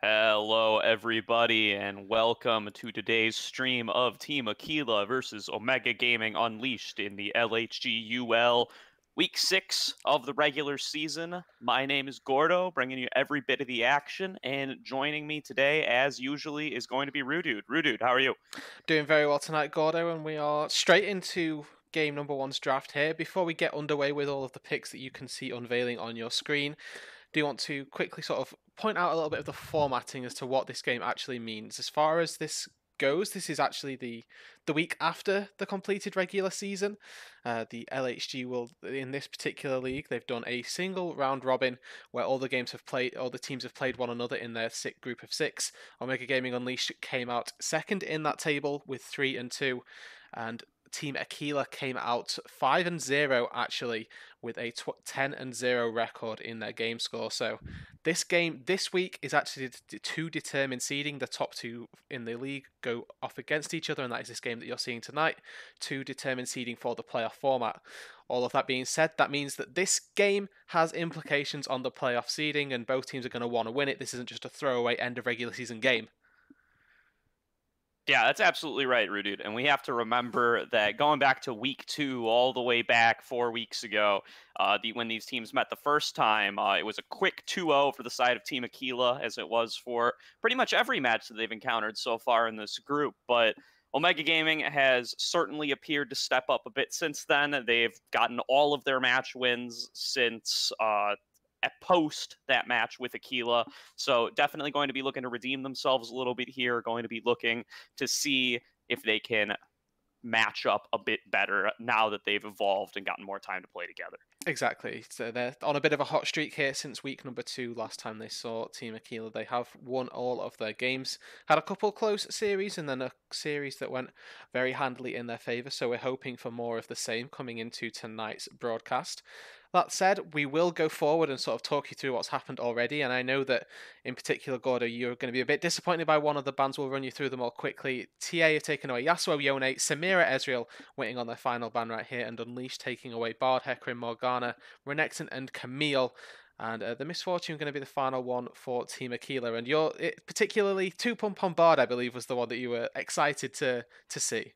Hello, everybody, and welcome to today's stream of Team Aquila versus Omega Gaming Unleashed in the LHGUL Week 6 of the regular season. My name is Gordo, bringing you every bit of the action, and joining me today, as usually, is going to be Rudude. Rudude, how are you? Doing very well tonight, Gordo, and we are straight into game number one's draft here. Before we get underway with all of the picks that you can see unveiling on your screen, do you want to quickly sort of point out a little bit of the formatting as to what this game actually means? As far as this goes, this is actually the week after the completed regular season. The LHG will, in this particular league, they've done a single round robin where all the teams have played one another in their group of six. Omega Gaming Unleashed came out second in that table with 3-2, and Team Aquila came out 5-0 actually with a 10-0 record in their game score. So this game this week is actually to determine seeding. The top two in the league go off against each other, and that is this game that you're seeing tonight to determine seeding for the playoff format. All of that being said, that means that this game has implications on the playoff seeding, and both teams are going to want to win it. This isn't just a throwaway end of regular season game. Yeah, that's absolutely right, Rudude. And we have to remember that going back to week 2, all the way back 4 weeks ago, when these teams met the first time, it was a quick 2-0 for the side of Team Aquila, as it was for pretty much every match that they've encountered so far in this group. But Omega Gaming has certainly appeared to step up a bit since then. They've gotten all of their match wins since post that match with Aquila. So definitely going to be looking to redeem themselves a little bit here, going to be looking to see if they can match up a bit better now that they've evolved and gotten more time to play together. Exactly. So they're on a bit of a hot streak here since week number 2. Last time they saw Team Aquila, they have won all of their games. Had a couple close series and then a series that went very handily in their favour. So we're hoping for more of the same coming into tonight's broadcast. That said, we will go forward and sort of talk you through what's happened already. And I know that in particular, Gordo, you're going to be a bit disappointed by one of the bands. We'll run you through them all quickly. TA have taken away Yasuo Yone, Samira Ezreal waiting on their final ban right here, and Unleashed taking away Bard, Hecarim, Morgana, Renekton, and Camille. And the Misfortune going to be the final one for Team Aquila. And particularly 2 Pump on Bard, I believe, was the one that you were excited to see.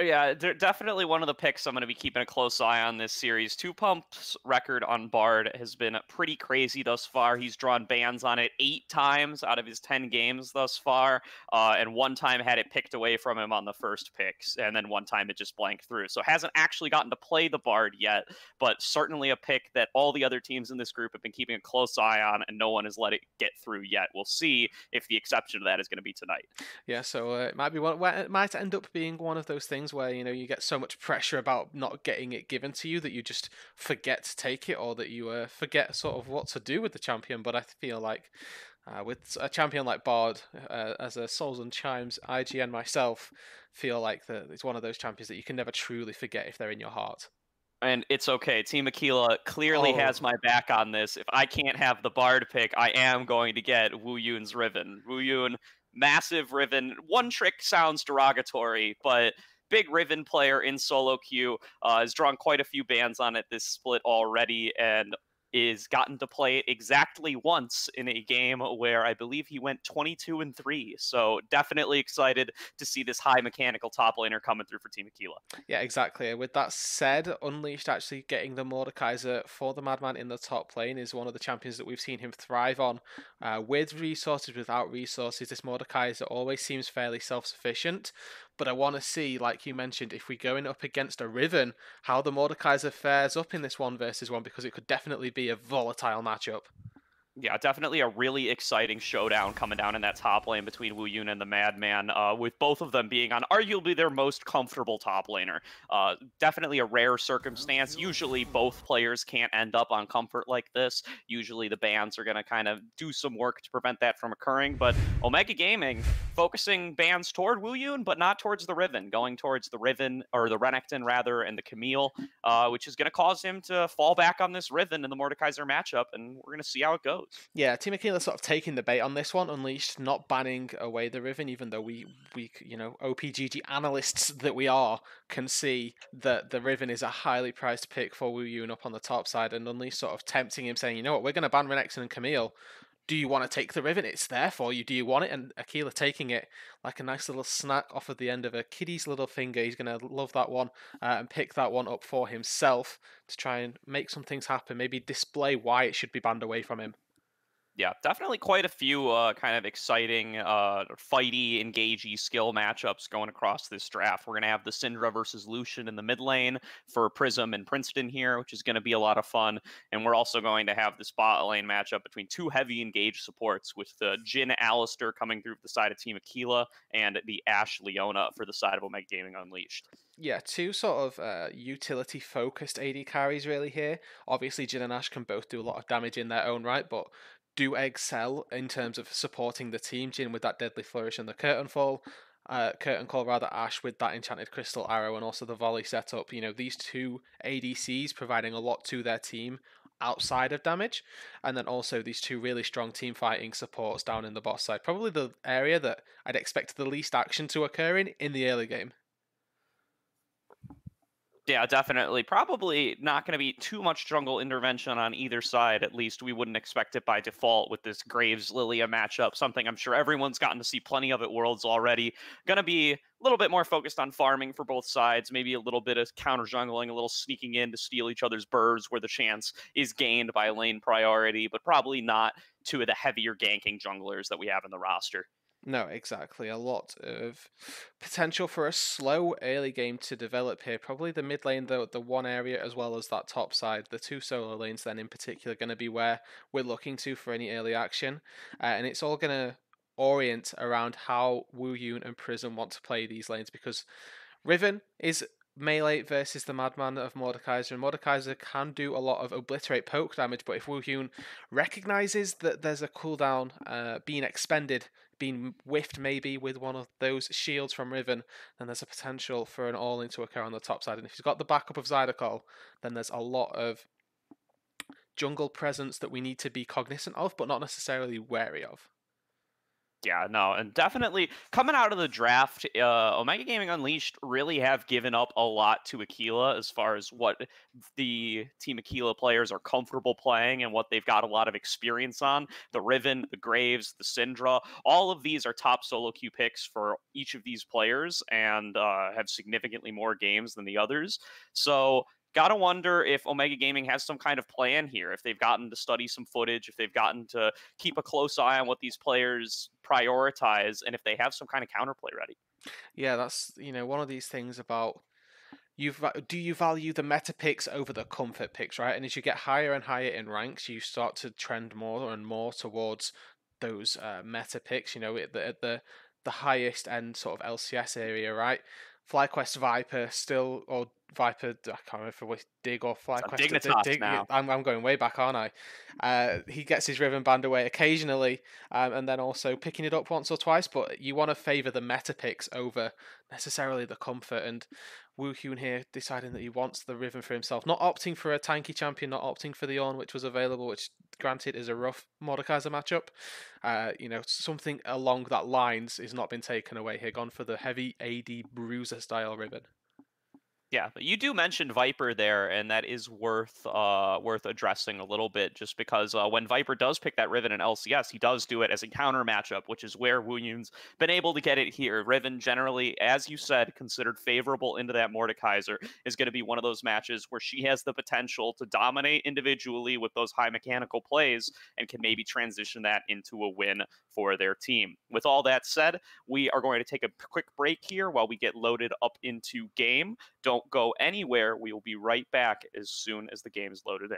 Yeah, they're definitely one of the picks I'm going to be keeping a close eye on this series. Two Pump's record on Bard has been pretty crazy thus far. He's drawn bans on it 8 times out of his 10 games thus far, and one time had it picked away from him on the first picks, and then one time it just blanked through. So hasn't actually gotten to play the Bard yet, but certainly a pick that all the other teams in this group have been keeping a close eye on, and no one has let it get through yet. We'll see if the exception to that is going to be tonight. Yeah, so it might be it might end up being one of those things where you get so much pressure about not getting it given to you that you just forget to take it, or that you forget sort of what to do with the champion. But I feel like with a champion like Bard, as a Souls and Chimes IGN myself, feel like that it's one of those champions that you can never truly forget if they're in your heart. And it's okay. Team Aquila clearly Oh, has my back on this. If I can't have the Bard pick, I am going to get Wu Yun's Riven. Wu Yun, massive Riven. One trick sounds derogatory, but big Riven player in solo queue, has drawn quite a few bans on it this split already, and is gotten to play it exactly once in a game where I believe he went 22-3. So definitely excited to see this high mechanical top laner coming through for Team Aquila. yeah, exactly. With that said, Unleashed actually getting the Mordekaiser for the Madman in the top lane is one of the champions that we've seen him thrive on. With resources, without resources, this Mordekaiser always seems fairly self-sufficient. But I want to see, like you mentioned, if we're going up against a Riven, how the Mordekaiser fares up in this 1 versus 1, because it could definitely be a volatile matchup. Yeah, definitely a really exciting showdown coming down in that top lane between Wu Yun and the Madman, with both of them being on arguably their most comfortable top laner. Definitely a rare circumstance. Usually both players can't end up on comfort like this. Usually the bans are going to kind of do some work to prevent that from occurring, but Omega Gaming focusing bans toward Wu Yun, but not towards the Riven, going towards the Riven, or the Renekton rather, and the Camille, which is going to cause him to fall back on this Riven in the Mordekaiser matchup, and we're going to see how it goes. Yeah, Team Aquila sort of taking the bait on this one. Unleashed not banning away the Riven, even though we OPGG analysts that we are can see that the Riven is a highly priced pick for Wu Yun up on the top side, and Unleashed sort of tempting him, saying, you know what, we're going to ban Renekton and Camille. do you want to take the Riven? It's there for you. Do you want it? And Aquila taking it like a nice little snack off of the end of a kiddie's little finger. He's going to love that one and pick that one up for himself to try and make some things happen. Maybe display why it should be banned away from him. Yeah, definitely quite a few kind of exciting, fighty, engagey skill matchups going across this draft. We're going to have the Syndra versus Lucian in the mid lane for Prism and Princeton here, which is going to be a lot of fun. And we're also going to have the spot lane matchup between two heavy engaged supports with the Jhin Alistair coming through for the side of Team Aquila and the Ashe Leona for the side of Omega Gaming Unleashed. Yeah, two sort of utility-focused AD carries really here. Obviously, Jhin and Ashe can both do a lot of damage in their own right, but do excel in terms of supporting the team. Jhin with that Deadly Flourish and the Curtain Call, Ashe with that Enchanted Crystal Arrow and also the volley setup. You know, these two ADCs providing a lot to their team outside of damage, and then also these two really strong team fighting supports down in the bot side. Probably the area that I'd expect the least action to occur in the early game. Yeah, definitely. Probably not going to be too much jungle intervention on either side. At least we wouldn't expect it by default with this Graves Lilia matchup. Something I'm sure everyone's gotten to see plenty of at Worlds already. Going to be a little bit more focused on farming for both sides. Maybe a little bit of counter jungling, a little sneaking in to steal each other's birds where the chance is gained by lane priority, but probably not two of the heavier ganking junglers that we have in the roster. No, exactly. A lot of potential for a slow early game to develop here. Probably the mid lane, the one area, as well as that top side. The two solo lanes, then in particular, going to be where we're looking to for any early action. And it's all going to orient around how Wu Yun and Prism want to play these lanes, because Riven is melee versus the Madman of Mordekaiser, and Mordekaiser can do a lot of obliterate poke damage, but if Wu Yun recognizes that there's a cooldown being expended, being whiffed maybe with one of those shields from Riven, then there's a potential for an all-in to occur on the top side, and if he's got the backup of Zydeco, then there's a lot of jungle presence that we need to be cognizant of, but not necessarily wary of. Yeah, no, and definitely coming out of the draft, Omega Gaming Unleashed really have given up a lot to Aquila as far as what the Team Aquila players are comfortable playing and what they've got a lot of experience on. The Riven, the Graves, the Syndra, all of these are top solo queue picks for each of these players and have significantly more games than the others. So gotta wonder if Omega Gaming has some kind of plan here, if they've gotten to study some footage, if they've gotten to keep a close eye on what these players prioritize, and if they have some kind of counterplay ready. Yeah, that's, one of these things about do you value the meta picks over the comfort picks, right? And as you get higher and higher in ranks, you start to trend more and more towards those meta picks, at the highest end sort of LCS area, right? FlyQuest Viper still, or Viper, I can't remember if it was Dig or FlyQuest. Dignitas now. I'm going way back, aren't I? He gets his Riven banned away occasionally, and then also picking it up once or twice, but you want to favour the meta picks over necessarily the comfort, and Wu Hyun here deciding that he wants the Riven for himself, not opting for a tanky champion, not opting for the Ornn, which was available, which granted is a rough Mordekaiser matchup. Something along that lines has not been taken away here, gone for the heavy AD bruiser style Riven. Yeah, but you do mention Viper there, and that is worth addressing a little bit, just because when Viper does pick that Riven in LCS, he does do it as a counter matchup, which is where Wu Yun's been able to get it here. Riven generally, as you said, considered favorable into that Mordekaiser, is going to be one of those matches where she has the potential to dominate individually with those high mechanical plays, and can maybe transition that into a win for their team. With all that said, we are going to take a quick break here while we get loaded up into game. Don't go anywhere. We will be right back as soon as the game is loaded in.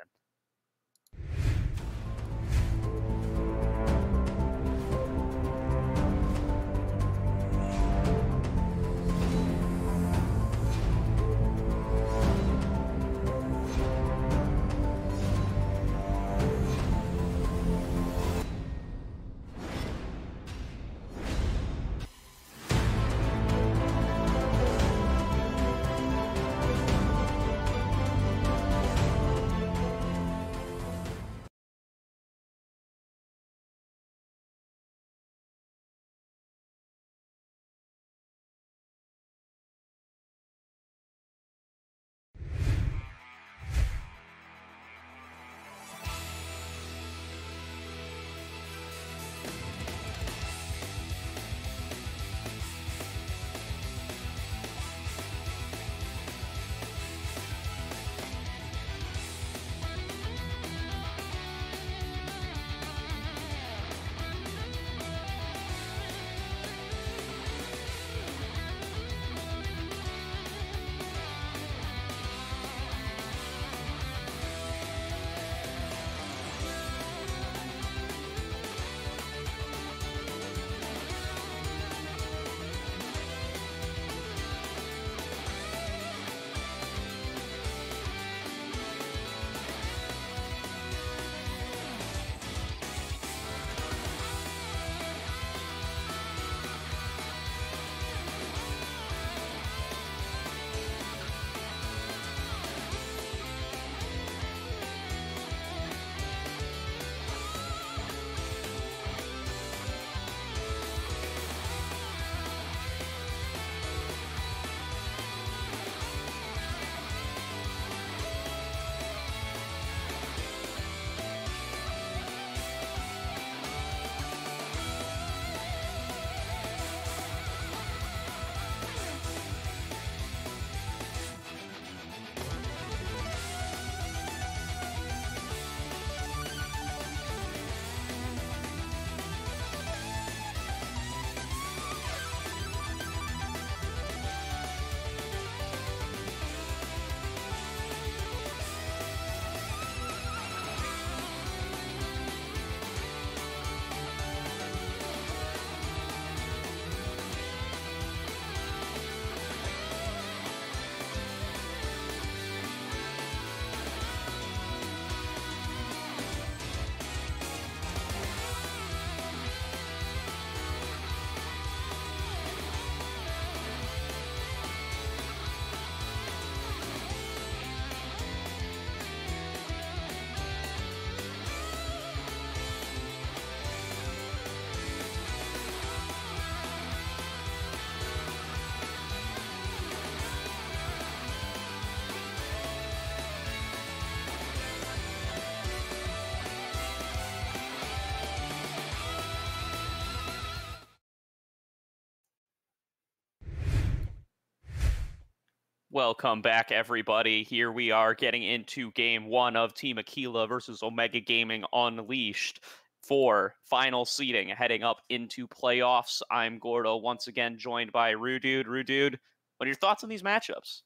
Welcome back, everybody. Here we are getting into game one of Team Aquila versus Omega Gaming Unleashed for final seeding, heading up into playoffs. I'm Gordo, once again joined by Rudude. Rudude, what are your thoughts on these matchups?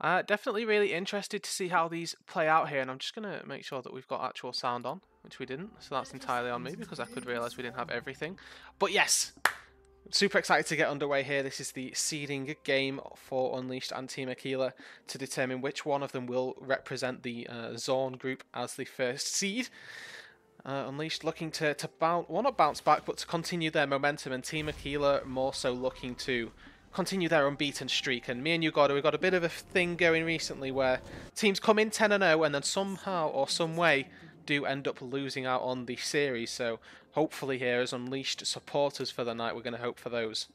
Definitely really interested to see how these play out here, and I'm just going to make sure that we've got actual sound on, which we didn't, so that's entirely on me because I could realise we didn't have everything. But yes, super excited to get underway here. This is the seeding game for Unleashed and Team Aquila to determine which one of them will represent the Zorn group as the first seed. Unleashed looking to not bounce back, but to continue their momentum, and Team Aquila more so looking to continue their unbeaten streak. And me and you, Gordo, we've got a bit of a thing going recently where teams come in 10-0 and then somehow or some way do end up losing out on the series. So hopefully here, as Unleashed supporters for the night, we're going to hope for those.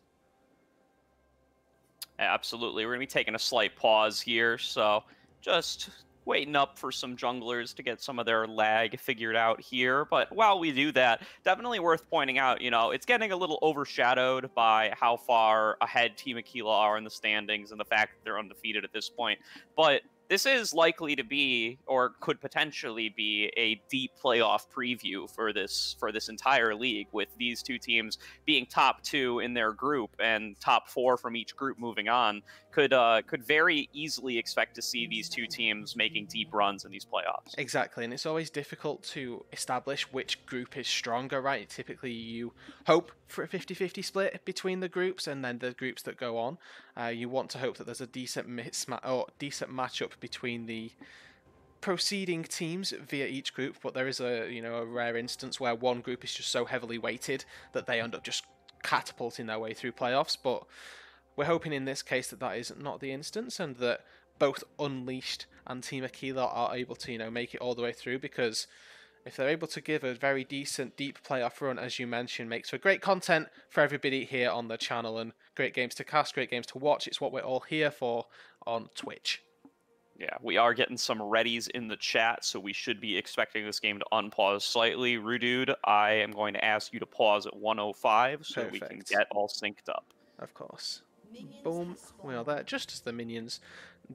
Absolutely. We're going to be taking a slight pause here, so just waiting up for some junglers to get some of their lag figured out here. But while we do that, definitely worth pointing out, it's getting a little overshadowed by how far ahead Team Aquila are in the standings and the fact that they're undefeated at this point. But this is likely to be, or could potentially be, a deep playoff preview for this entire league, with these two teams being top two in their group and top four from each group moving on. Could very easily expect to see these two teams making deep runs in these playoffs. Exactly, and it's always difficult to establish which group is stronger, right? Typically, you hope for a 50-50 split between the groups, and then the groups that go on. You want to hope that there's a decent matchup between the proceeding teams via each group, but there is a rare instance where one group is just so heavily weighted that they end up just catapulting their way through playoffs. But we're hoping in this case that is not the instance, and that both Unleashed and Team Aquila are able to make it all the way through, because if they're able to give a very decent deep playoff run, as you mentioned, makes for great content for everybody here on the channel, and great games to cast, great games to watch. It's what we're all here for on Twitch. Yeah, we are getting some readies in the chat, so we should be expecting this game to unpause slightly. Rudude, I am going to ask you to pause at 105 so Perfect. we can get all synced up. Of course. Boom, we are there just as the minions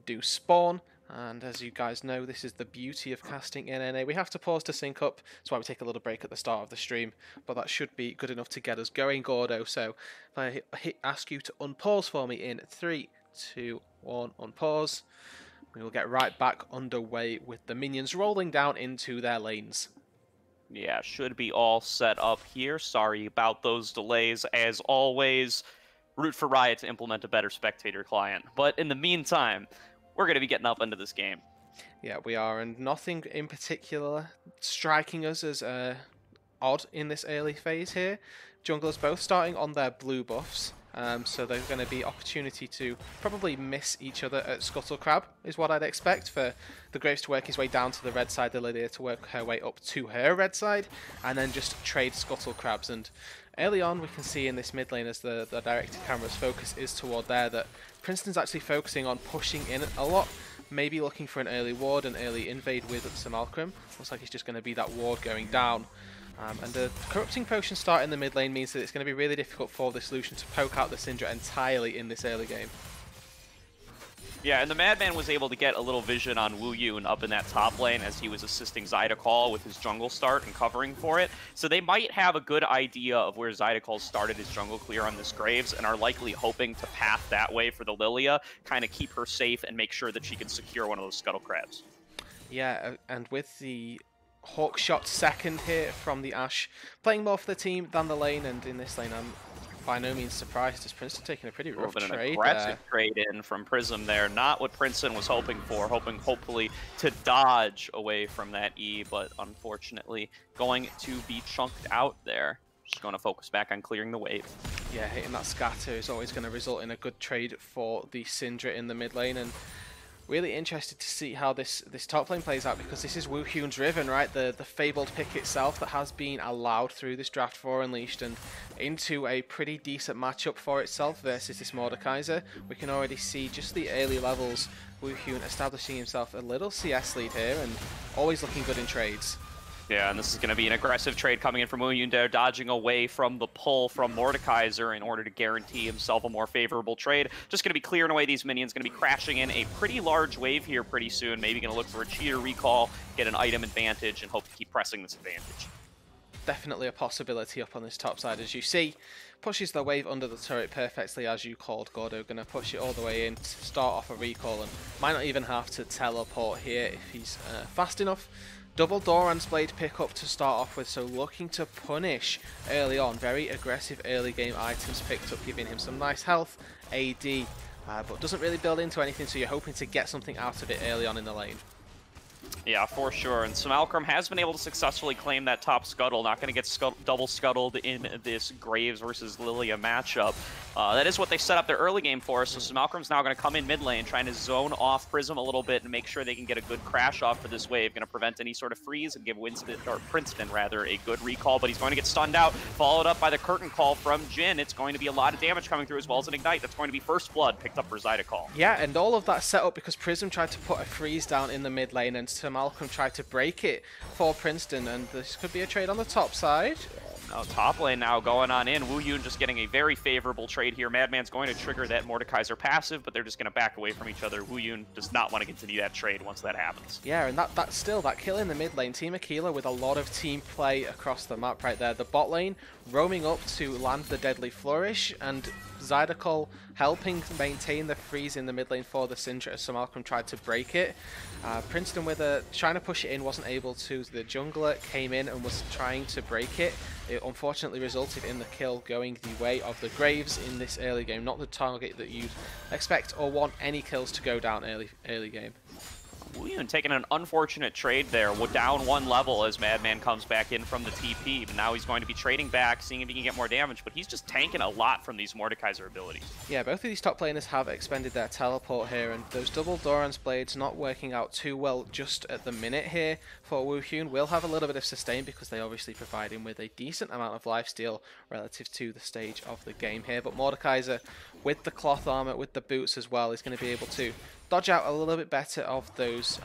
do spawn. And as you guys know, this is the beauty of casting in NA. We have to pause to sync up. That's why we take a little break at the start of the stream. But that should be good enough to get us going, Gordo. So if I ask you to unpause for me in 3, 2, 1, unpause. We will get right back underway with the minions rolling down into their lanes. Yeah, should be all set up here. Sorry about those delays. As always, root for Riot to implement a better spectator client. But in the meantime, we're going to be getting up into this game. Yeah, we are, and nothing in particular striking us as odd in this early phase here. Junglers both starting on their blue buffs, so there's going to be opportunity to probably miss each other at Scuttle Crab, is what I'd expect, for the Graves to work his way down to the red side, the Lydia to work her way up to her red side, and then just trade Scuttle Crabs. And early on, we can see in this mid lane, as the directed camera's focus is toward there, that Princeton's actually focusing on pushing in a lot, maybe looking for an early ward, an early invade with Simulacrum. Looks like it's just going to be that ward going down. And the Corrupting Potion start in the mid lane means that it's going to be really difficult for the solution to poke out the Syndra entirely in this early game. Yeah, and the Madman was able to get a little vision on Wu Yun up in that top lane as he was assisting Zydeco with his jungle start and covering for it. So they might have a good idea of where Zydeco started his jungle clear on this Graves, and are likely hoping to path that way for the Lilia, kind of keep her safe and make sure that she can secure one of those Scuttle Crabs. Yeah, and with the Hawk shot second here from the Ashe, playing more for the team than the lane, and in this lane I'm by no means surprised, as Princeton taking a pretty rough trade there. An aggressive trade in from Prism there, not what Princeton was hoping for, hoping hopefully to dodge away from that E, but unfortunately going to be chunked out there. Just going to focus back on clearing the wave. Yeah, hitting that scatter is always going to result in a good trade for the Syndra in the mid lane, and really interested to see how this top lane plays out, because this is Wu Hyun's Riven, right? The fabled pick itself that has been allowed through this draft for Unleashed, and into a pretty decent matchup for itself versus this Mordekaiser. We can already see just the early levels, Wu Hyun establishing himself a little CS lead here, and always looking good in trades. Yeah, and this is going to be an aggressive trade coming in from Wuyun there, dodging away from the pull from Mordekaiser in order to guarantee himself a more favorable trade. Just going to be clearing away these minions, going to be crashing in a pretty large wave here pretty soon. Maybe going to look for a cheater recall, get an item advantage, and hope to keep pressing this advantage. Definitely a possibility up on this top side, as you see. Pushes the wave under the turret perfectly, as you called, Gordo. Going to push it all the way in to start off a recall, and might not even have to teleport here if he's fast enough. Double Doran's Blade pick up to start off with, so looking to punish early on. Very aggressive early game items picked up, giving him some nice health, AD, but doesn't really build into anything, so you're hoping to get something out of it early on in the lane. Yeah, for sure. And Malcolm has been able to successfully claim that top scuttle. Not going to get double scuttled in this Graves versus Lilia matchup. That is what they set up their early game for. So Malcolm's now going to come in mid lane, trying to zone off Prism a little bit and make sure they can get a good crash off for this wave. Going to prevent any sort of freeze and give Princeton a good recall. But he's going to get stunned out, followed up by the curtain call from Jhin. It's going to be a lot of damage coming through, as well as an ignite. That's going to be first blood picked up for Zydeco. Yeah, and all of that set up because Prism tried to put a freeze down in the mid lane, and Sir Malcolm tried to break it for Princeton, and this could be a trade on the top side. Now top lane now going on in. Wuyun just getting a very favorable trade here. Madman's going to trigger that Mordekaiser passive, but they're just going to back away from each other. Wuyun does not want to continue that trade once that happens. Yeah, and that kill in the mid lane. Team Aquila with a lot of team play across the map right there. The bot lane roaming up to land the Deadly Flourish, and Zydeco helping maintain the freeze in the mid lane for the Syndra as Sir Malcolm tried to break it. Princeton trying to push it in, wasn't able to. The jungler came in and was trying to break it. It unfortunately resulted in the kill going the way of the Graves in this early game. Not the target that you'd expect or want any kills to go down early game. Wuyun taking an unfortunate trade there, down one level as Madman comes back in from the TP, but now he's going to be trading back, seeing if he can get more damage, but he's just tanking a lot from these Mordekaiser abilities. Yeah, both of these top laners have expended their teleport here, and those double Doran's Blades not working out too well just at the minute here for Wuyun. Will have a little bit of sustain because they obviously provide him with a decent amount of lifesteal relative to the stage of the game here, but Mordekaiser with the cloth armor, with the boots as well, is going to be able to dodge out a little bit better of those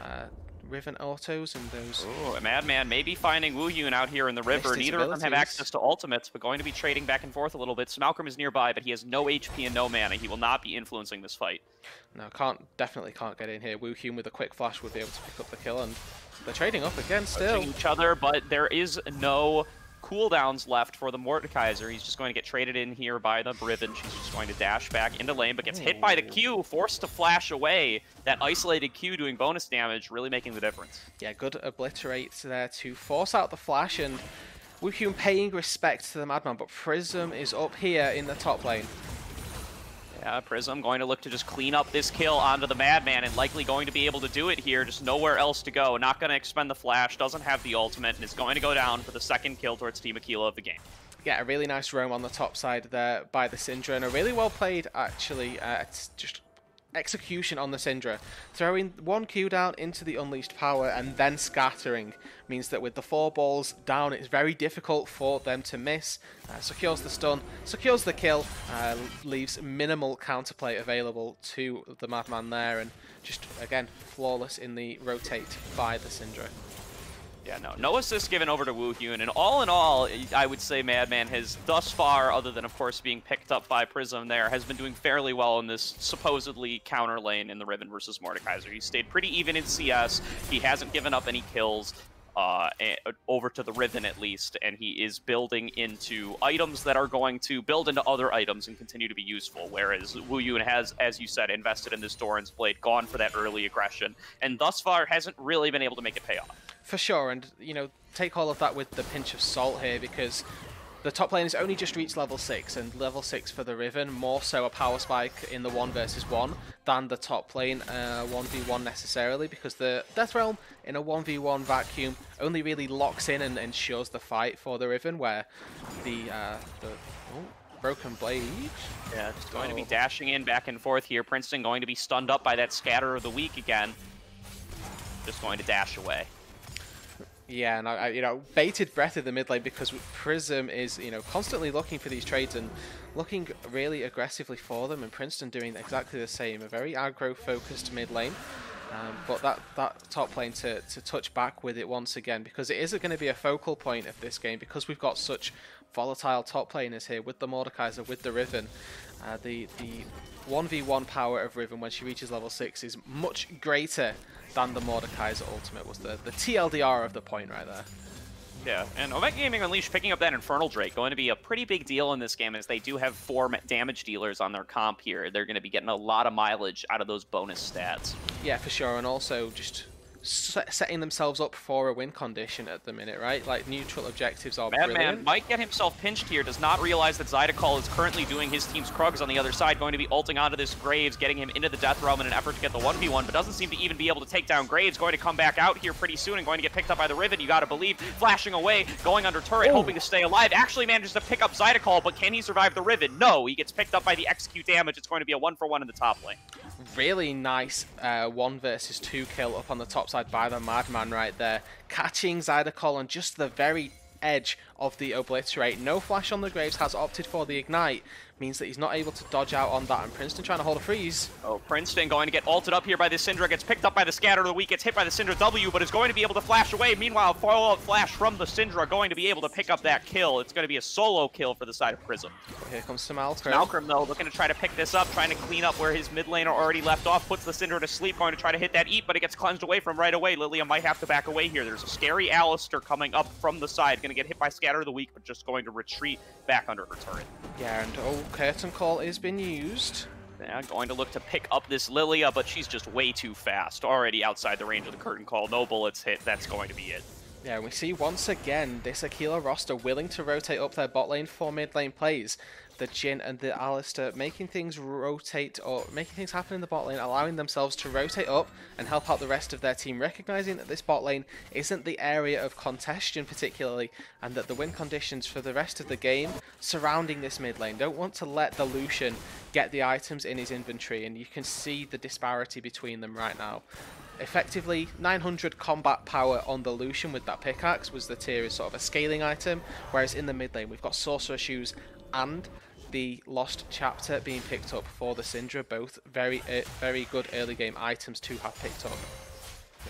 Riven autos and those... Oh, a Madman maybe finding Wuyun out here in the river. Neither of them have access to ultimates, but going to be trading back and forth a little bit. Malcolm is nearby, but he has no HP and no mana. He will not be influencing this fight. No, definitely can't get in here. Wuyun with a quick flash would be able to pick up the kill, and they're trading up again still. Pushing each other, but there is no cooldowns left for the Mordekaiser. He's just going to get traded in here by the Riven. She's just going to dash back into lane, but gets hit by the Q, forced to flash away. That isolated Q doing bonus damage, really making the difference. Yeah, good obliterate there to force out the flash, and Wuyun paying respect to the Madman, but Prism is up here in the top lane. Yeah, Prism going to look to just clean up this kill onto the Madman, and likely going to be able to do it here. Just nowhere else to go. Not going to expend the flash, doesn't have the ultimate, and is going to go down for the second kill towards Team Aquila of the game. Yeah, a really nice roam on the top side there by the Syndra, and a really well played, actually, just execution on the Syndra. Throwing one Q down into the Unleashed Power and then scattering means that with the 4 balls down, it's very difficult for them to miss. Secures the stun, secures the kill, leaves minimal counterplay available to the Madman there, and just, again, flawless in the rotate by the Syndra. Yeah, no assist given over to Wuyun, and all in all, I would say Madman has thus far, other than of course being picked up by Prism there, has been doing fairly well in this supposedly counter lane in the Riven versus Mordekaiser. He's stayed pretty even in CS, he hasn't given up any kills, over to the Riven at least, and he is building into items that are going to build into other items and continue to be useful, whereas Wuyun has, as you said, invested in this Doran's Blade, gone for that early aggression, and thus far hasn't really been able to make it pay off. For sure, and, you know, take all of that with the pinch of salt here, because the top lane has only just reached level 6, and level 6 for the Riven, more so a power spike in the 1 versus 1 than the top lane 1v1 necessarily, because the Death Realm in a 1v1 vacuum only really locks in and ensures the fight for the Riven, where the Broken Blade. Yeah, just going to be dashing in back and forth here. Princeton going to be stunned up by that Scatter of the Week again. Just going to dash away. Yeah, and I bated breath in the mid lane because Prism is, constantly looking for these trades and looking really aggressively for them, and Princeton doing exactly the same. A very aggro-focused mid lane. But that top lane to touch back with it once again, because it is going to be a focal point of this game, because we've got such volatile top laners here with the Mordekaiser, with the Riven. The 1v1 power of Riven when she reaches level 6 is much greater than the Mordekaiser ultimate. Was the TLDR of the point right there. Yeah, and Omega Gaming Unleashed picking up that Infernal Drake going to be a pretty big deal in this game, as they do have 4 damage dealers on their comp here. They're going to be getting a lot of mileage out of those bonus stats. Yeah, for sure, and also just setting themselves up for a win condition at the minute, right? Like, neutral objectives are brilliant. Madman might get himself pinched here, does not realize that LHGUL is currently doing his team's Krugs on the other side, going to be ulting onto this Graves, getting him into the Death Realm in an effort to get the 1v1, but doesn't seem to even be able to take down Graves, going to come back out here pretty soon and going to get picked up by the Riven, you gotta believe, flashing away, going under turret, hoping to stay alive, actually manages to pick up LHGUL, but can he survive the Riven? No, he gets picked up by the execute damage, it's going to be a 1-for-1 in the top lane. Really nice 1 versus 2 kill up on the top side by the Madman right there, catching LHGUL on just the very edge of the Obliterate. No flash on the Graves, has opted for the Ignite, means that he's not able to dodge out on that, and Princeton trying to hold a freeze. Oh, Princeton going to get ulted up here by the Syndra, gets picked up by the Scatter of the Weak, gets hit by the Syndra W, but is going to be able to flash away. Meanwhile, follow-up flash from the Syndra going to be able to pick up that kill. It's going to be a solo kill for the side of Prism. Here comes Malcolm. Malcolm, though, looking to try to pick this up, trying to clean up where his mid laner already left off, puts the Syndra to sleep, going to try to hit that Eat, but it gets cleansed away from right away. Lilia might have to back away here. There's a scary Alistair coming up from the side, going to get hit by Scatter of the Weak, but just going to retreat back under her turret. Yeah, and Curtain Call is been used. Yeah, going to look to pick up this Lilia, but she's just way too fast. Already outside the range of the Curtain Call. No bullets hit. That's going to be it. Yeah, we see once again this Aquila roster willing to rotate up their bot lane for mid lane plays. The Jhin and the Alistair making things rotate, or making things happen in the bot lane, allowing themselves to rotate up and help out the rest of their team, recognizing that this bot lane isn't the area of contention particularly, and that the win conditions for the rest of the game surrounding this mid lane. Don't want to let the Lucian get the items in his inventory, and you can see the disparity between them right now. Effectively, 900 combat power on the Lucian with that pickaxe was the tier as sort of a scaling item, whereas in the mid lane we've got Sorcerer Shoes and the Lost Chapter being picked up for the Syndra, both very good early game items to have picked up.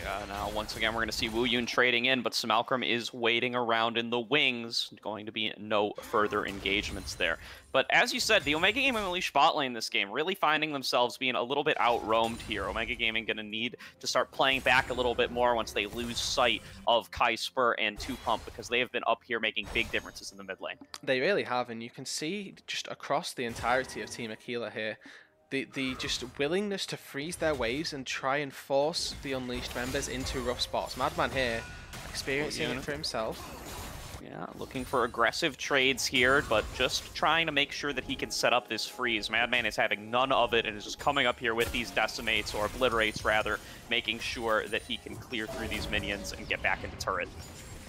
Yeah, now once again we're going to see Wu Yun trading in, but Smalcrum is waiting around in the wings. Going to be no further engagements there. But as you said, the Omega Gaming Unleashed bot lane this game really finding themselves being a little bit out-roamed here. Omega Gaming going to need to start playing back a little bit more once they lose sight of Kai Spur and 2Pump, because they have been up here making big differences in the mid lane. They really have, and you can see just across the entirety of Team Aquila here, the just willingness to freeze their waves and try and force the Unleashed members into rough spots. Madman here, experiencing it for himself. Yeah, looking for aggressive trades here, but just trying to make sure that he can set up this freeze. Madman is having none of it and is just coming up here with these decimates, or obliterates rather, making sure that he can clear through these minions and get back into turret.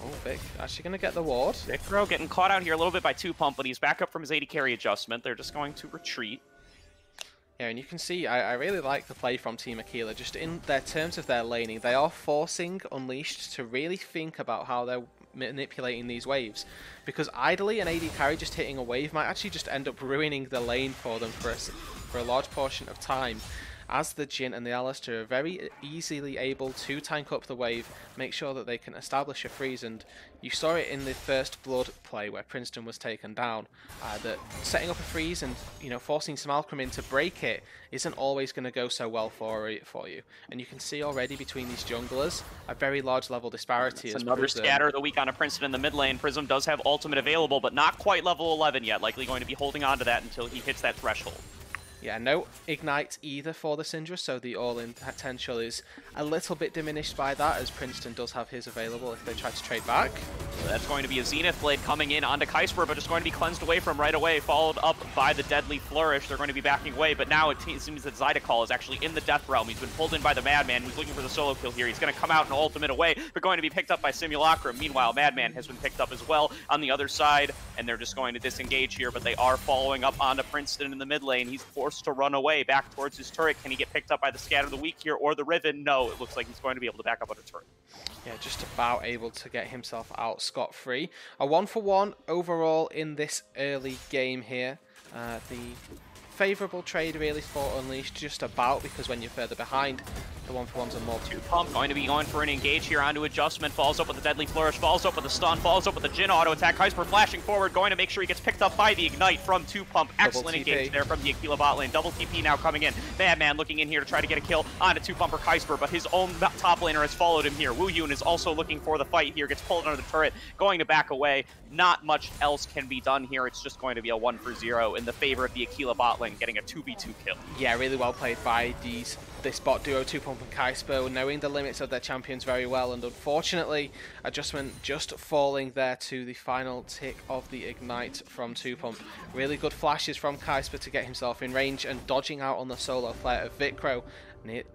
Oh, Vic actually going to get the ward. Vicro getting caught out here a little bit by 2Pump, but he's back up from his 80 carry adjustment. They're just going to retreat. Yeah, and you can see, I really like the play from Team Aquila. Just in their terms of their laning, they are forcing Unleashed to really think about how they're manipulating these waves. Because idly, an AD carry just hitting a wave might actually just end up ruining the lane for them for a large portion of time. As the Jhin and the Alistair are very easily able to tank up the wave, make sure that they can establish a freeze, and you saw it in the first Blood play where Princeton was taken down, that setting up a freeze and forcing Smalcrum in to break it isn't always going to go so well for you. And you can see already between these junglers a very large level disparity. It's another Scatter of the Weak on a Princeton in the mid lane. Prism does have ultimate available, but not quite level 11 yet, likely going to be holding on to that until he hits that threshold. Yeah, no Ignite either for the Syndra, so the all-in potential is a little bit diminished by that, as Princeton does have his available if they try to trade back. So that's going to be a Zenith Blade coming in onto Kaispur, but just going to be cleansed away from right away, followed up by the Deadly Flourish. They're going to be backing away, but now it seems that LHGUL is actually in the Death Realm. He's been pulled in by the Madman, who's looking for the solo kill here. He's going to come out and ultimate away, but going to be picked up by Simulacrum. Meanwhile, Madman has been picked up as well on the other side, and they're just going to disengage here, but they are following up onto Princeton in the mid lane. He's forced to run away back towards his turret. Can he get picked up by the Scatter of the Weak here or the Riven? No, it looks like he's going to be able to back up on a turret. Yeah, just about able to get himself out scot-free. A 1-for-1 overall in this early game here. The favourable trade really for Unleashed, just about, because when you're further behind, The 1-for-1's a mob. 2Pump going to be going for an engage here onto adjustment. Follows up with a deadly flourish, follows up with a stun, follows up with a Jin auto attack. Kaiser flashing forward, going to make sure he gets picked up by the ignite from 2Pump. Excellent engage there from the Aquila bot lane. Double TP now coming in. Madman looking in here to try to get a kill onto 2Pump or Kaiser, but his own top laner has followed him here. Wu Yun is also looking for the fight here, gets pulled under the turret, going to back away. Not much else can be done here. It's just going to be a 1-for-0 in the favor of the Aquila bot lane, getting a 2v2 kill. Yeah, really well played by this bot duo, 2Pump and Kaiser, knowing the limits of their champions very well, and unfortunately, adjustment just falling there to the final tick of the ignite from 2Pump. Really good flashes from Kaiser to get himself in range and dodging out on the solo player of Vikro.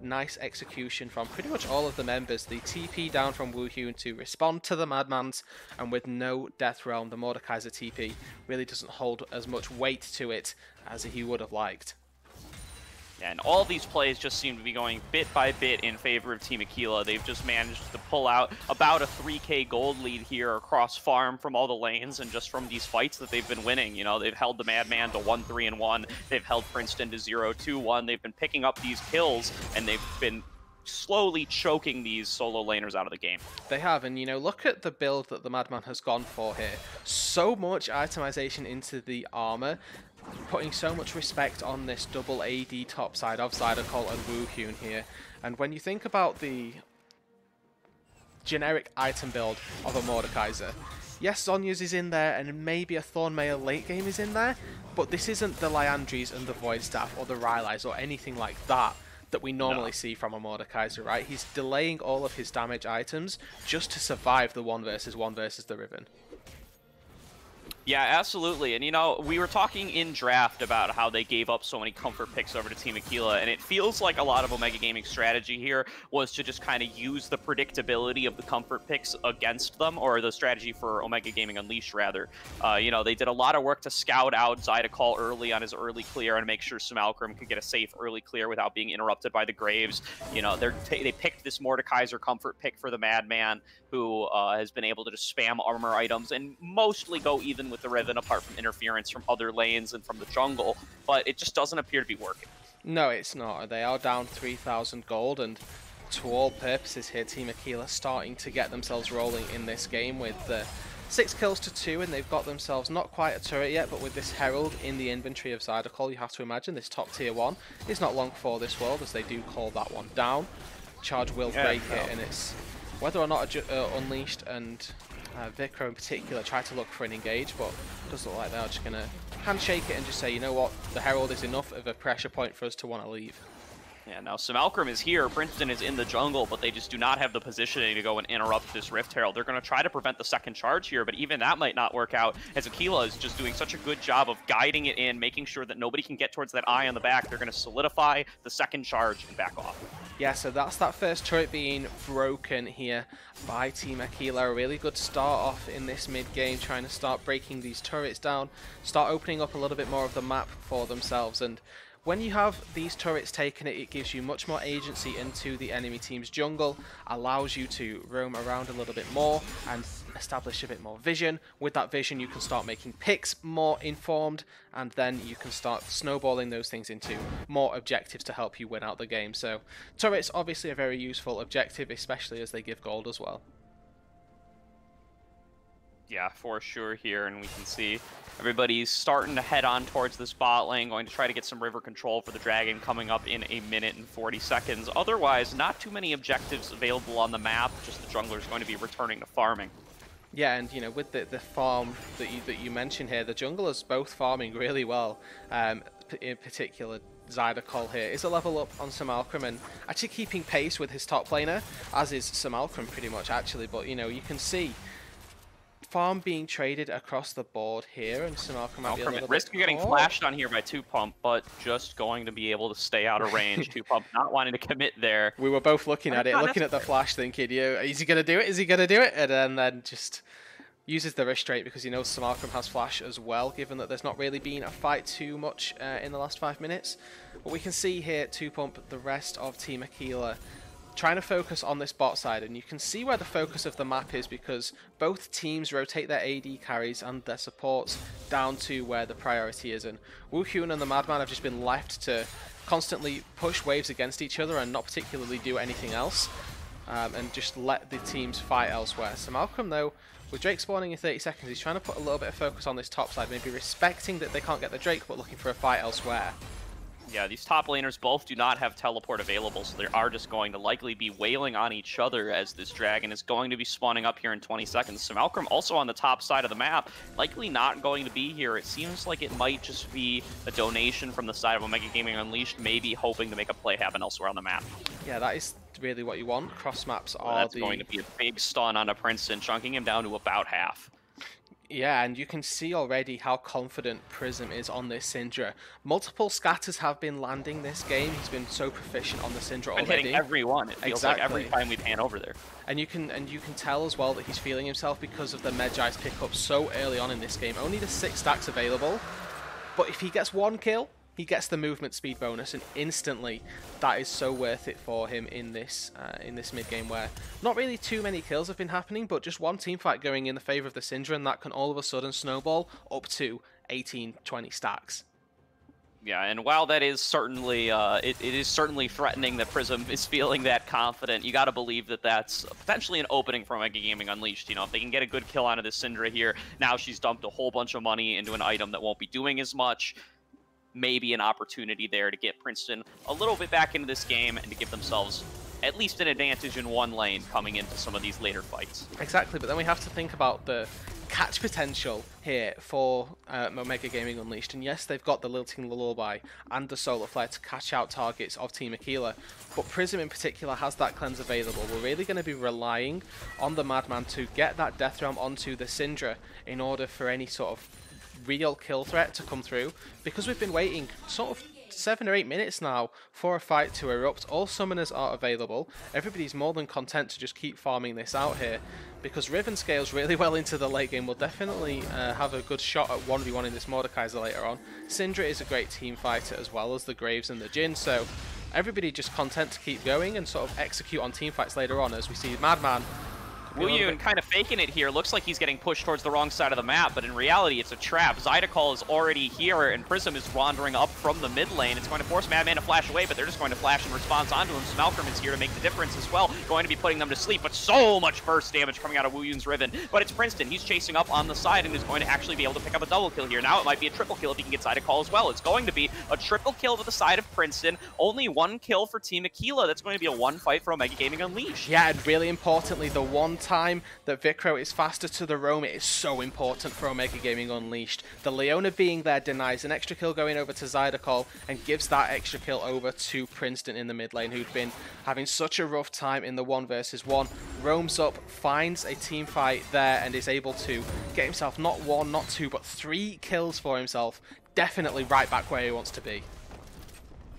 Nice execution from pretty much all of the members. The TP down from Wu Hyun to respond to the Madmans, and with no Death Realm, the Mordekaiser TP really doesn't hold as much weight to it as he would have liked. And all these plays just seem to be going bit by bit in favor of Team Aquila. They've just managed to pull out about a 3k gold lead here across farm from all the lanes and just from these fights that they've been winning. You know, they've held the Madman to 1-3-1. They've held Princeton to 0-2-1. They've been picking up these kills, and they've been slowly choking these solo laners out of the game. They have, and you know, look at the build that the Madman has gone for here. So much itemization into the armor, putting so much respect on this double AD top side of LHGUL and Wu Hyun here. And when you think about the generic item build of a Mordekaiser, yes, Zhonya's is in there, and maybe a Thornmail late game is in there, but this isn't the Liandry's and the Void Staff or the Rylai's or anything like that we normally see from a Mordekaiser, right? He's delaying all of his damage items just to survive the 1v1 versus the Riven. Yeah, absolutely. And, you know, we were talking in draft about how they gave up so many comfort picks over to Team Aquila, and it feels like a lot of Omega Gaming's strategy here was to just kind of use the predictability of the comfort picks against them, or the strategy for Omega Gaming Unleashed, rather. You know, they did a lot of work to scout out LHGUL early on his early clear and make sure Smalkram could get a safe early clear without being interrupted by the Graves. You know, they picked this Mordekaiser comfort pick for the Madman, who has been able to just spam armor items and mostly go even with the Riven, apart from interference from other lanes and from the jungle, but it just doesn't appear to be working. No, it's not. They are down 3,000 gold, and to all purposes here, Team Aquila starting to get themselves rolling in this game with 6 kills to 2, and they've got themselves not quite a turret yet, but with this Herald in the inventory of LHGUL, you have to imagine this top tier 1 is not long for this world, as they do call that one down. Charge will break it, and it's whether or not Unleashed and Vikro in particular try to look for an engage, but it does look like they're just going to handshake it and just say, you know what, the Herald is enough of a pressure point for us to want to leave. Yeah, now Smalkram is here, Princeton is in the jungle, but they just do not have the positioning to go and interrupt this Rift Herald. They're going to try to prevent the second charge here, but even that might not work out, as Aquila is just doing such a good job of guiding it in, making sure that nobody can get towards that eye on the back. They're going to solidify the second charge and back off. Yeah, so that's that first turret being broken here by Team Aquila. A really good start off in this mid-game, trying to start breaking these turrets down, start opening up a little bit more of the map for themselves. And when you have these turrets taken, it gives you much more agency into the enemy team's jungle, allows you to roam around a little bit more and establish a bit more vision. With that vision, you can start making picks more informed, and then you can start snowballing those things into more objectives to help you win out the game. So turrets obviously a very useful objective, especially as they give gold as well. Yeah, for sure here, and we can see everybody's starting to head on towards this bot lane, going to try to get some river control for the Dragon coming up in 1 minute and 40 seconds. Otherwise, not too many objectives available on the map, just the jungler's going to be returning to farming. Yeah, and you know, with the farm that you mentioned here, the junglers both farming really well. In particular, LHGUL here is a level up on Smalkram and actually keeping pace with his top laner, as is Smalkram pretty much actually, but you know, you can see farm being traded across the board here, and Smalkram might be a little bit risk of getting flashed on here by 2Pump, but just going to be able to stay out of range. 2Pump not wanting to commit there. We were both looking at it, looking at the flash, thinking, is he going to do it? Is he going to do it? And then just uses the restraint because he knows Smalkram has flash as well, given that there's not really been a fight too much in the last 5 minutes. But we can see here, 2Pump, the rest of Team Aquila, trying to focus on this bot side, and you can see where the focus of the map is because both teams rotate their AD carries and their supports down to where the priority is, and Woohyun and the Madman have just been left to constantly push waves against each other and not particularly do anything else, and just let the teams fight elsewhere. So Malcolm, though, with Drake spawning in 30 seconds, he's trying to put a little bit of focus on this top side, maybe respecting that they can't get the Drake, but looking for a fight elsewhere. Yeah, these top laners both do not have teleport available, so they are just going to likely be wailing on each other as this dragon is going to be spawning up here in 20 seconds. So Malcolm also on the top side of the map, likely not going to be here. It seems like it might just be a donation from the side of Omega Gaming Unleashed, maybe hoping to make a play happen elsewhere on the map. Yeah, that is really what you want. Cross maps are that's going to be a big stun on a Princeton, chunking him down to about half. Yeah, and you can see already how confident Prism is on this Syndra. Multiple scatters have been landing this game. He's been so proficient on the Syndra already. Hitting every one. It feels like every time we pan over there. And you can tell as well that he's feeling himself because of the Medjai's pickup so early on in this game. Only the 6 stacks available, but if he gets 1 kill, he gets the movement speed bonus, and instantly that is so worth it for him in this mid game where not really too many kills have been happening, but just one team fight going in the favor of the Syndra, and that can all of a sudden snowball up to 18-20 stacks. Yeah, and while that is certainly it is certainly threatening that Prism is feeling that confident, you got to believe that that's potentially an opening for Omega Gaming Unleashed. You know, if they can get a good kill out of this Syndra here, now she's dumped a whole bunch of money into an item that won't be doing as much. Maybe an opportunity there to get Princeton a little bit back into this game and to give themselves at least an advantage in one lane coming into some of these later fights. Exactly, but then we have to think about the catch potential here for Omega Gaming Unleashed. And yes, they've got the Lilting Lullaby and the Solar Flare to catch out targets of Team Aquila, but Prism in particular has that cleanse available. We're really going to be relying on the Madman to get that Death Realm onto the Syndra in order for any sort of real kill threat to come through, because we've been waiting sort of 7 or 8 minutes now for a fight to erupt. All summoners are available. Everybody's more than content to just keep farming this out here, because Riven scales really well into the late game. Will definitely have a good shot at 1v1 in this Mordekaiser later on. Syndra is a great team fighter as well as the Graves and the Jhin, so everybody just content to keep going and sort of execute on team fights later on, as we see Madman Woohyun kind of faking it here. Looks like he's getting pushed towards the wrong side of the map, but in reality, it's a trap. LHGUL is already here, and Prism is wandering up from the mid lane. It's going to force Madman to flash away, but they're just going to flash in response onto him. Malcolm is here to make the difference as well, going to be putting them to sleep, but so much burst damage coming out of Woohyun's Riven. But it's Princeton. He's chasing up on the side and is going to actually be able to pick up a double kill here. Now it might be a triple kill if he can get LHGUL as well. It's going to be a triple kill to the side of Princeton. Only 1 kill for Team Aquila. That's going to be a 1 fight for Omega Gaming Unleashed. Yeah, and really importantly, the one time that Vikro is faster to the roam, it is so important for Omega Gaming Unleashed. The Leona being there denies an extra kill going over to LHGUL and gives that extra kill over to Princeton in the mid lane, who'd been having such a rough time in the 1 versus 1. Roams up, finds a team fight there, and is able to get himself not 1, not 2, but 3 kills for himself. Definitely right back where he wants to be.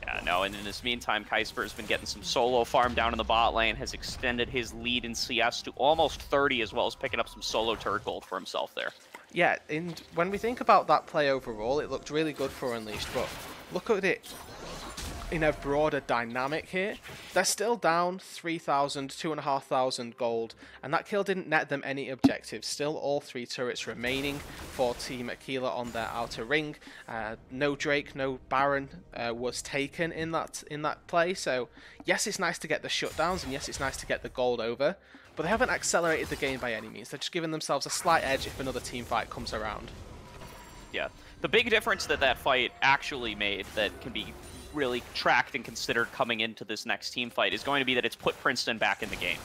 Yeah, no, and in this meantime, Kysper has been getting some solo farm down in the bot lane, has extended his lead in CS to almost 30, as well as picking up some solo turret gold for himself there. Yeah, and when we think about that play overall, it looked really good for Unleashed, but look at it in a broader dynamic here. They're still down 3,000, 2,500 gold, and that kill didn't net them any objectives. Still all 3 turrets remaining for Team Aquila on their outer ring. No Drake, no Baron was taken in that play, so yes, it's nice to get the shutdowns, and yes, it's nice to get the gold over, but they haven't accelerated the game by any means. They're just giving themselves a slight edge if another team fight comes around. Yeah, the big difference that fight actually made that can be really tracked and considered coming into this next team fight is going to be that it's put Princeton back in the game.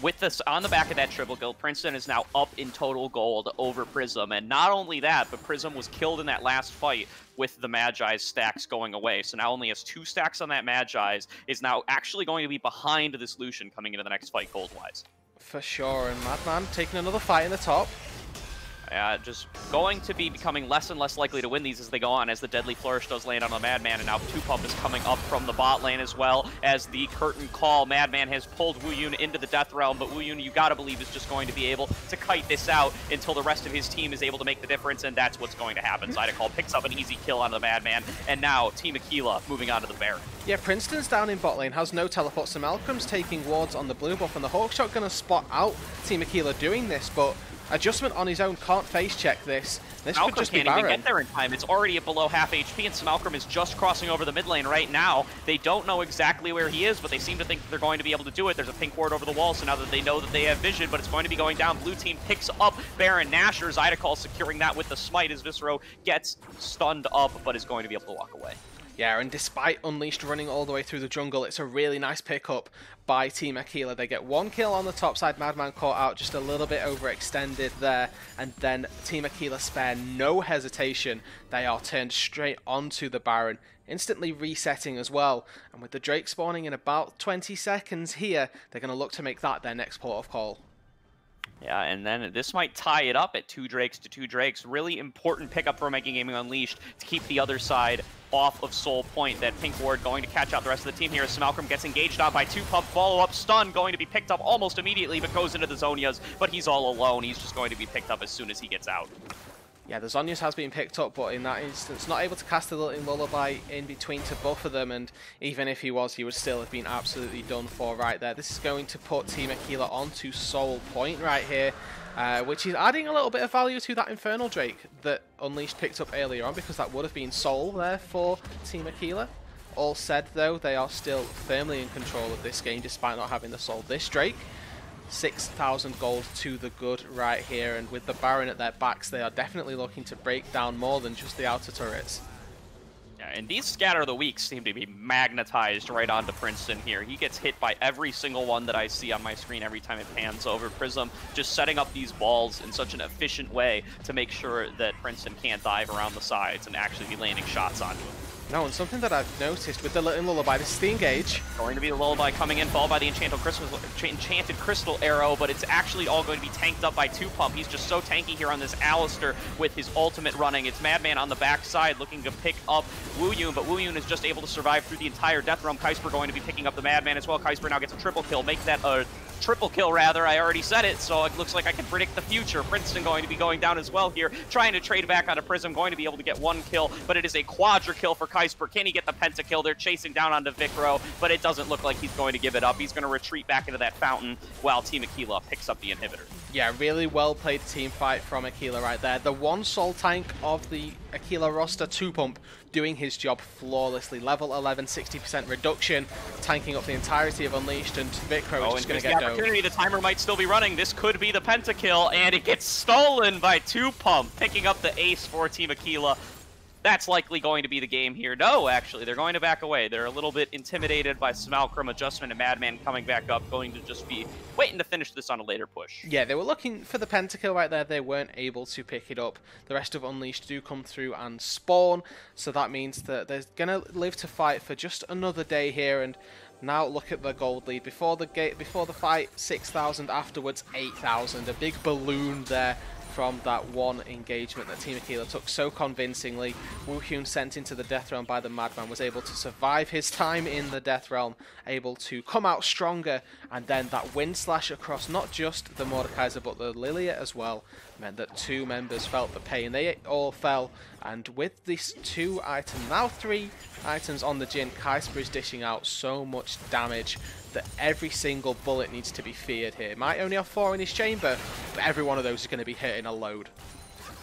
With this on the back of that triple kill, Princeton is now up in total gold over Prism, and not only that, but Prism was killed in that last fight with the Magi's stacks going away, so now only has 2 stacks on that Magi's, is now actually going to be behind this Lucian coming into the next fight gold-wise. For sure, and Madman taking another fight in the top. Just going to be becoming less and less likely to win these as they go on, as the Deadly Flourish does land on the Madman, and now 2Pump is coming up from the bot lane as well, as the curtain call. Madman has pulled Wuyun into the Death Realm, but Wuyun, you gotta believe, is just going to be able to kite this out until the rest of his team is able to make the difference, and that's what's going to happen. LHGUL picks up an easy kill on the Madman, and now Team Aquila moving on to the Baron. Yeah, Princeton's down in bot lane, has no teleport, so Malcolm's taking wards on the blue buff, and the Hawkshot gonna spot out Team Aquila doing this, but Adjustment on his own can't face check this. This could just be Baron. Can't even get there in time. It's already at below half HP, and Smalcrum is just crossing over the mid lane right now. They don't know exactly where he is, but they seem to think that they're going to be able to do it. There's a pink ward over the wall, so now that they know that they have vision, but it's going to be going down. Blue team picks up Baron Nashor. Zydeco securing that with the smite as Viscero gets stunned up, but is going to be able to walk away. Yeah, and despite Unleashed running all the way through the jungle, it's a really nice pickup by Team Aquila. They get one kill on the top side. Madman caught out just a little bit overextended there, and then Team Aquila spare no hesitation. They are turned straight onto the Baron, instantly resetting as well. And with the Drake spawning in about 20 seconds here, they're going to look to make that their next port of call. Yeah, and then this might tie it up at 2 Drakes to 2 Drakes. Really important pickup for Making Gaming Unleashed to keep the other side off of Soul Point. That pink ward going to catch out the rest of the team here as Smalcrum gets engaged on by 2Pump. Follow-up stun going to be picked up almost immediately, but goes into the Zhonya's. But he's all alone. He's just going to be picked up as soon as he gets out. Yeah, the Zhonya's has been picked up, but in that instance, not able to cast a little Lullaby in between to buffer them, and even if he was, he would still have been absolutely done for right there. This is going to put Team Aquila onto Soul Point right here, which is adding a little bit of value to that Infernal Drake that Unleashed picked up earlier on, because that would have been Soul there for Team Aquila. All said, though, they are still firmly in control of this game, despite not having the Soul. This Drake, 6,000 gold to the good right here, and with the Baron at their backs, they are definitely looking to break down more than just the outer turrets. Yeah, and these Scatter of the Weak seem to be magnetized right onto Princeton here. He gets hit by every single one that I see on my screen every time it pans over. Prism just setting up these balls in such an efficient way to make sure that Princeton can't dive around the sides and actually be landing shots onto him. No, and something that I've noticed with the little Lullaby, this is the engage. Going to be the Lullaby coming in, followed by the Enchanted Crystal Arrow, but it's actually all going to be tanked up by 2Pump. He's just so tanky here on this Alistar with his ultimate running. It's Madman on the backside looking to pick up Wuyun, but Wuyun is just able to survive through the entire Death Realm. Kaiser going to be picking up the Madman as well. Kaiser now gets a triple kill, make that a triple kill rather. I already said it, so it looks like I can predict the future. Princeton going to be going down as well here, trying to trade back onto Prism, going to be able to get one kill, but it is a quadra kill for Kaiser. Can he get the pentakill? They're chasing down onto Vicro, but it doesn't look like he's going to give it up. He's going to retreat back into that fountain while Team Aquila picks up the inhibitor. Yeah, really well played team fight from Aquila right there. The one soul tank of the Aquila roster, 2Pump, doing his job flawlessly. Level 11, 60% reduction, tanking up the entirety of Unleashed, and Vicro is just going to get dove. The timer might still be running. This could be the pentakill, and it gets stolen by 2Pump, picking up the ace for Team Aquila. That's likely going to be the game here. No, actually, they're going to back away. They're a little bit intimidated by Smalcrum adjustment and Madman coming back up, going to just be waiting to finish this on a later push. Yeah, they were looking for the pentakill right there. They weren't able to pick it up. The rest of Unleashed do come through and spawn, so that means that they're going to live to fight for just another day here. And now look at the gold lead. Before the fight, 6,000. Afterwards, 8,000. A big balloon there from that one engagement that Team Aquila took so convincingly. Woohyun, sent into the Death Realm by the Madman, was able to survive his time in the Death Realm, able to come out stronger, and then that wind slash across not just the Mordekaiser but the Lilia as well meant that 2 members felt the pain. They all fell, and with these 2 items, now 3 items on the Jhin, Kaiser is dishing out so much damage that every single bullet needs to be feared here. Might only have 4 in his chamber, but every one of those is going to be hitting a load.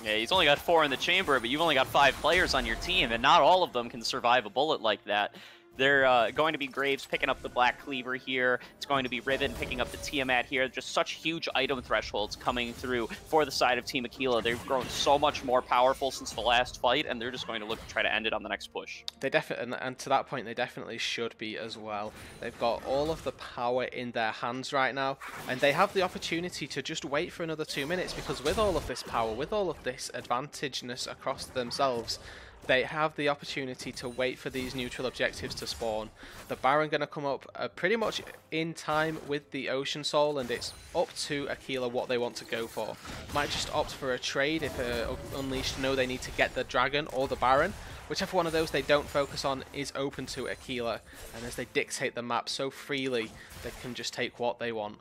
Yeah, he's only got 4 in the chamber, but you've only got 5 players on your team, and not all of them can survive a bullet like that. They're going to be Graves picking up the Black Cleaver here. It's going to be Riven picking up the Tiamat here. Just such huge item thresholds coming through for the side of Team Aquila. They've grown so much more powerful since the last fight, and they're just going to look to try to end it on the next push. They definitely, and to that point, they definitely should be as well. They've got all of the power in their hands right now, and they have the opportunity to just wait for another 2 minutes, because with all of this power, with all of this advantageness across themselves, they have the opportunity to wait for these neutral objectives to spawn. The Baron going to come up pretty much in time with the Ocean Soul, and it's up to Aquila what they want to go for. Might just opt for a trade if Unleashed know they need to get the Dragon or the Baron. Whichever one of those they don't focus on is open to Aquila, and as they dictate the map so freely, they can just take what they want.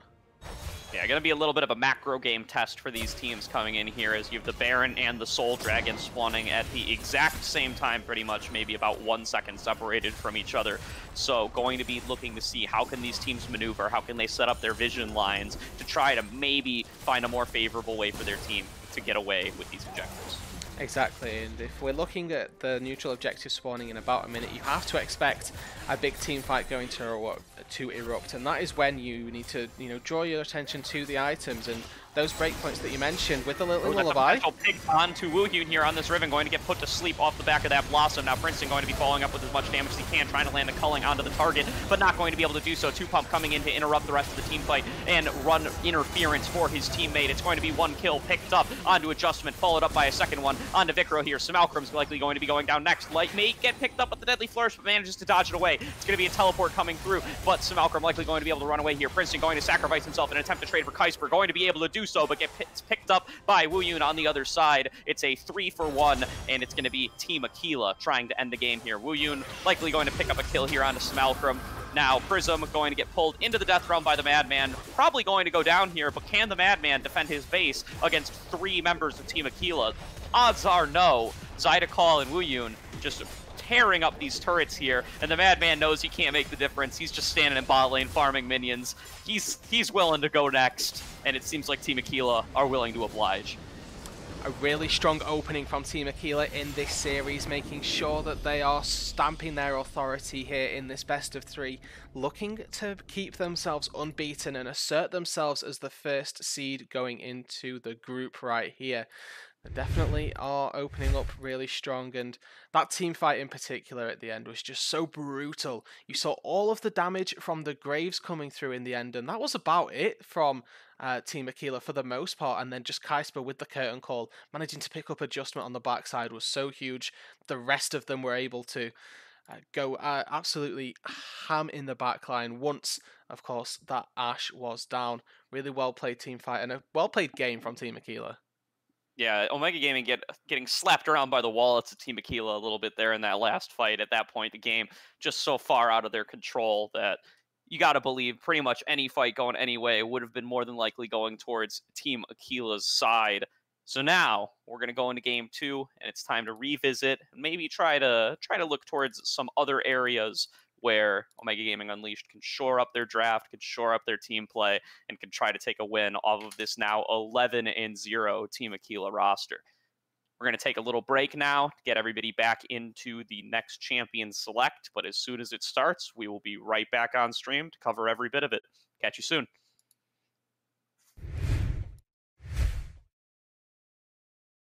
Yeah, going to be a little bit of a macro game test for these teams coming in here, as you have the Baron and the Soul Dragon spawning at the exact same time, pretty much, maybe about 1 second separated from each other. So going to be looking to see how can these teams maneuver, how can they set up their vision lines to try to maybe find a more favorable way for their team to get away with these objectives. Exactly, and if we're looking at the neutral objective spawning in about a minute, you have to expect a big team fight going to erupt, and that is when you need to, draw your attention to the items and those breakpoints that you mentioned with the little lullaby. Pig on to Woohyun here on this Riven, going to get put to sleep off the back of that Blossom. Now Princeton going to be following up with as much damage as he can, trying to land the culling onto the target, but not going to be able to do so. 2Pump coming in to interrupt the rest of the team fight and run interference for his teammate. It's going to be 1 kill picked up onto Adjustment, followed up by a second one onto Vikro here. Simulcrum's likely going to be going down next. Light may get picked up with the Deadly Flourish, but manages to dodge it away. It's going to be a teleport coming through, but Simulcrum likely going to be able to run away here. Princeton going to sacrifice himself in an attempt to trade for Kuiper, going to be able to do so, but get picked up by Woohyun on the other side. It's a 3-for-1, and it's going to be Team Aquila trying to end the game here. Woohyun likely going to pick up a kill here onto Simulcrum. Now, Prism going to get pulled into the Death Realm by the Madman. Probably going to go down here, but can the Madman defend his base against 3 members of Team Aquila? Odds are no. LHGUL and Woohyun just tearing up these turrets here, and the Madman knows he can't make the difference. He's just standing in bot lane farming minions. He's willing to go next, and it seems like Team Aquila are willing to oblige. A really strong opening from Team Aquila in this series, making sure that they are stamping their authority here in this best of 3, looking to keep themselves unbeaten and assert themselves as the first seed going into the group right here. They definitely are opening up really strong, and that team fight in particular at the end was just so brutal. You saw all of the damage from the Graves coming through in the end, and that was about it from Team Aquila for the most part, and then just Kuiper with the curtain call, managing to pick up Adjustment on the backside was so huge. The rest of them were able to go absolutely ham in the backline once, of course, that Ashe was down. Really well played team fight and a well played game from Team Aquila. Yeah, Omega Gaming getting slapped around by the wallets of Team Aquila a little bit there in that last fight. At that point, the game just so far out of their control that you got to believe pretty much any fight going any way would have been more than likely going towards Team Aquila's side. So now we're going to go into game 2, and it's time to revisit and maybe try to look towards some other areas where Omega Gaming Unleashed can shore up their draft, can shore up their team play, and can try to take a win off of this now 11-0 Team Aquila roster. We're going to take a little break now to get everybody back into the next champion select, but as soon as it starts, we will be right back on stream to cover every bit of it. Catch you soon.